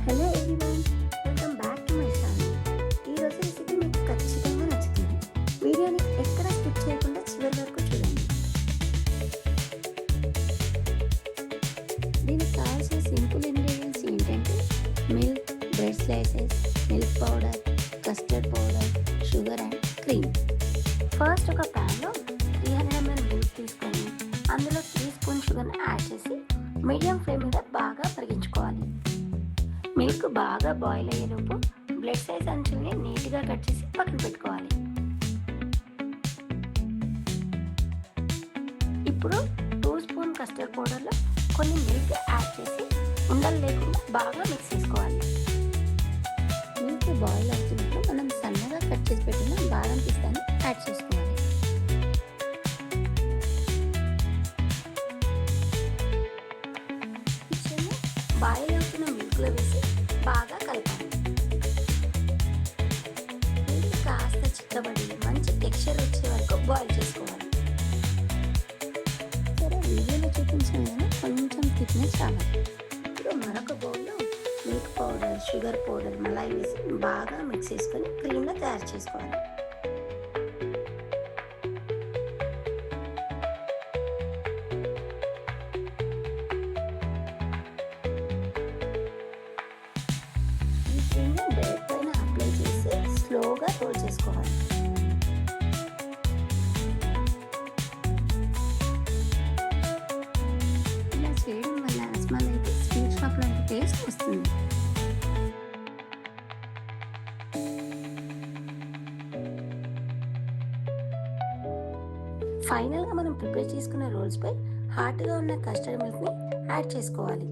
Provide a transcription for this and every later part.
Hello everyone, welcome back to my channel. ఈరోజు recipe మీకు ఖచ్చితంగా నచ్చుతుంది. వీడియోని ఎక్కడ స్కిప్ చేయకుండా చివరి వరకు చూడండి. దీనికి కావాల్సిన సింపుల్ ఇంగ్రీడియంట్స్ ఏంటంటే milk, bread slices, milk powder, custard powder, sugar and cream. First ఒక ప్యాన్లో 300 ml మిల్క్ తీసుకొని అందులో 3 స్పూన్ షుగర్ని యాడ్ చేసి మీడియం ఫ్లేమ్ మీద బాగా కరిగించుకోవాలి. మిల్క్ బాగా బాయిల్ అయ్యేలోపు బ్రెడ్ సైజ్ అంచుల్ని నీట్గా కట్ చేసి పక్కన పెట్టుకోవాలి. ఇప్పుడు 2 స్పూన్ కస్టర్డ్ పౌడర్లో కొన్ని మిల్క్ యాడ్ చేసి ఉండలు లేకుండా బాగా మిక్స్ చేసుకోవాలి. మిల్క్ బాయిల్ అవుతున్నప్పుడు మనం సన్నగా కట్ చేసి పెట్టిన బాదం పిస్తాని యాడ్ చేసుకోవాలి. బాయిల్ అవుతున్న మిల్క్లో వేసి బాగా కలపాలి. మిల్క్ కాస్త చిక్కబడి మంచి టెక్స్చర్ వచ్చే వరకు బాయిల్ చేసుకోవాలి. సరే, వీడియోలో చూపించిన విధంగా కొంచెం థిక్నెస్ రావాలి. ఇప్పుడు మరొక బౌల్లో milk powder, sugar powder, malai వేసి బాగా మిక్స్ చేసుకొని క్రీమ్గా తయారు చేసుకోవాలి. బ్రెడ్ పైన అప్లై చేసి స్లోగా రోల్ చేసుకోవాలి. ఇలా చేయడం వల్ల రస్మలై అయితే స్వీట్ షాప్ లాంటి టేస్ట్ వస్తుంది. ఫైనల్గా మనం ప్రిపేర్ చేసుకున్న రోల్స్ పై హాట్గా ఉన్న కస్టర్డ్ మిల్క్ని యాడ్ చేసుకోవాలి.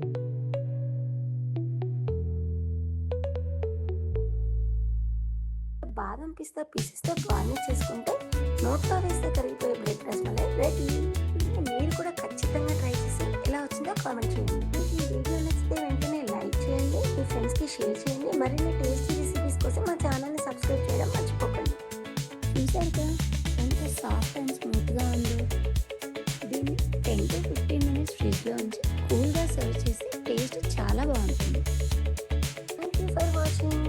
బాదం పిస్తా పీసెస్తో గార్నిష్ చేసుకుంటే నోట్లో వేస్తే కరిగిపోయే బ్రెడ్ రస్మలై రెడీ. మీరు కూడా ఖచ్చితంగా ట్రై చేసి ఎలా వచ్చిందో కామెంట్ చేయండి. మీకు ఈ వీడియో నచ్చితే వెంటనే లైక్ చేయండి, మీ ఫ్రెండ్స్కి షేర్ చేయండి. మరిన్ని టేస్టీ రెసిపీస్ కోసం మా ఛానల్ని సబ్స్క్రైబ్ చేయడం మర్చిపోకండి. చూసారుగా ఎంత సాఫ్ట్ అండ్ స్మూత్గా ఉందో. దీన్ని 10 to 15 minutes ఫ్రిడ్జ్లో ఉంచి కూల్గా సర్వ్ చేసి టేస్ట్ చాలా బాగుంటుంది. Thank you for watching.